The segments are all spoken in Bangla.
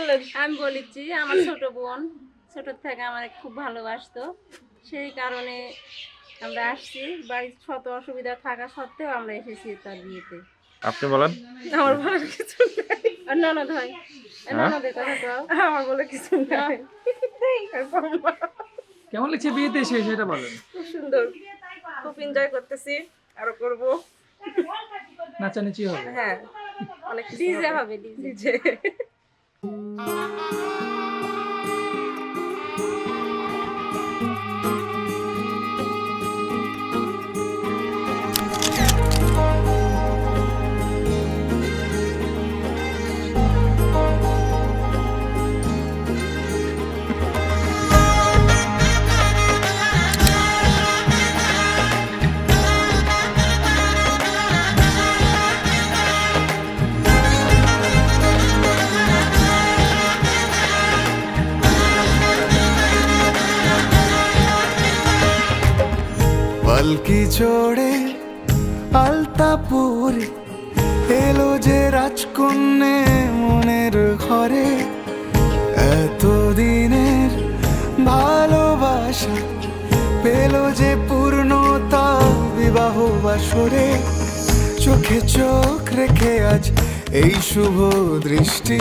বললেন? আমি বলেছি আমার ছোট বোন ছোট থেকে আমার খুব ভালোবাসতো, সেই কারণে আমরা আসছি। বাড়ির শত অসুবিধা থাকা সত্ত্বেও আমরা এসেছি তার বিয়েতে। আপনি বলেন। আমার বলার কিছু নাই। আর ননদ হয়, ননদের কথা কও। আমার বলে কিছু নাই। কেমন লাগছে বিয়েতে এসে সেটা বলেন। খুব সুন্দর, খুব এনজয় করতেছি, আরো করব। নাচানাচি হবে। হ্যাঁ, অনেক ডিজে হবে, ডিজে। ডিজে। পালকি চড়ে আলতাপুরে এলো যে রাজকন্যে মনের ঘরে, এতদিনের ভালোবাসা পেল যে পূর্ণতা বিবাহ বাসরে। চোখে চোখ রেখে আজ এই শুভ দৃষ্টি,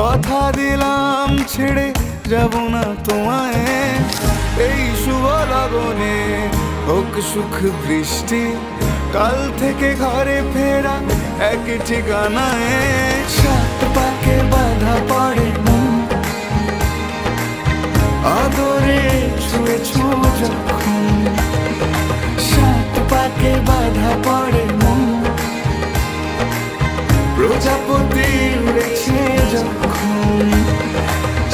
কথা দিলাম ছেড়ে যাব না তোমায়। এই শুভ লগনে হোক সুখ বৃষ্টি, কাল থেকে ঘরে ফেরা এক ঠিকানায়। সাত পাকে বাধা পড়ে মন, আদরে ছুঁয়েছ যখন। সাত পাকে বাধা পড়ে মন, প্রজাপতি উড়েছে যখন।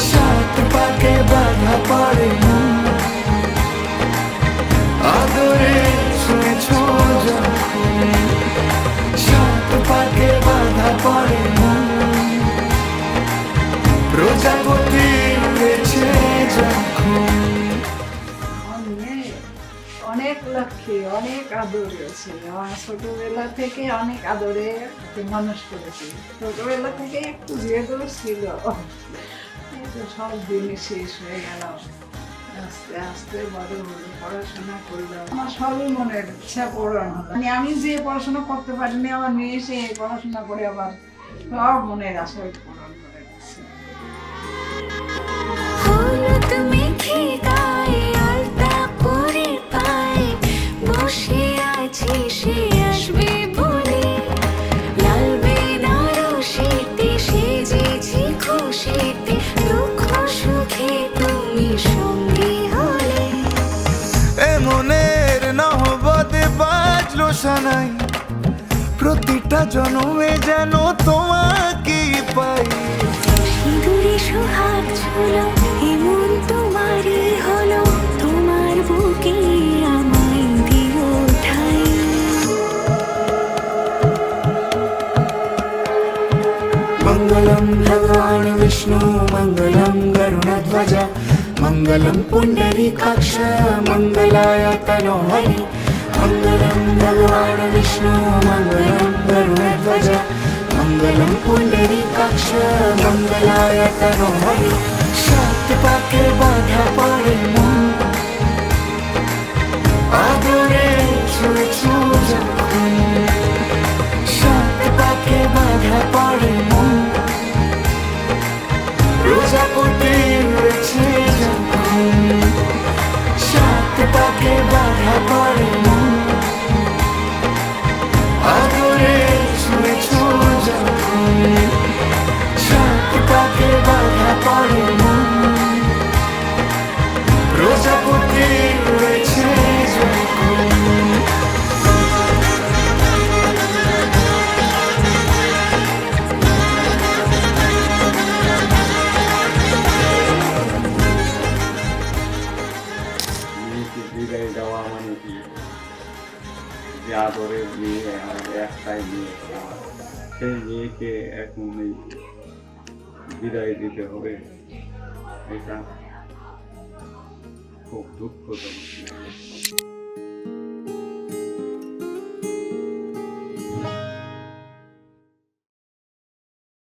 সাত পাকে বাধা পড়ে মন, আদরে ছুঁয়েছ যখন। সাত পাকে বাধা পড়ে মন, প্রজাপতি উড়েছে যখন। অনেক লক্ষ্মী, অনেক আদরে ছিল। আমার ছোটবেলা থেকে অনেক আদরে ওকে মানুষ করেছি। ছোটবেলা থেকে একটু জেদও ছিল, এই তো সব দিনই শেষ হয়ে গেল। আস্তে আস্তে বড় হলো, পড়াশোনা করলাম, আমার সবই মনের ইচ্ছা পূরণ হলো। আমি যে পড়াশোনা করতে পারিনি, আমার মেয়ে সে পড়াশোনা করে আবার সব মনের আশা পূরণ করে দিচ্ছে। হলুদ মেখে গায়ে আলতা পরে পায়ে বসে আছি সে আসবে বলে। লাল বেনারসিতে সেজেছি খুশিতে, দুঃখ সুখে তুমি সঙ্গী হলে। এ মনের নহবতে বাজলো সানাই, প্রতিটা জন্মে যেন তোমাকে পাই। সিঁদুরে সোহাগ ঝুলো এমন তোমারই হলো, তোমার বুকে আমায় দিও ঠাই। মঙ্গলম ভগবান বিষ্ণু মঙ্গলম গরুড়ধ্বজ, মঙ্গলম পুণ্ডরীকাক্ষ মঙ্গলায় তনো হরি। মঙ্গলম ভগবান বিষ্ণু মঙ্গলম গরুড়ধ্বজ, মঙ্গলম পুণ্ডরীকাক্ষ মঙ্গলায় তনো হরি। সাত পাকে বাধা পড়ে মন, আদরে ছুঁয়েছ যখন। সাত পাকে বাধা পড়ে মন, প্রজাপতি উড়েছে যখন। সাত পাকে বাধা পড়ে মন, আদরে ছুঁয়েছ যখন। সাত পাকে বাধা পড়ে মন, প্রজাপতি উড়েছে যখন। মেয়েকে বিদায় দেওয়া মানে কি, যে আদরের মেয়ে, আমার একটাই মেয়ে, সেই মেয়েকে এখন এই বিদায় দিতে হবে, এটা খুব দুঃখজনক।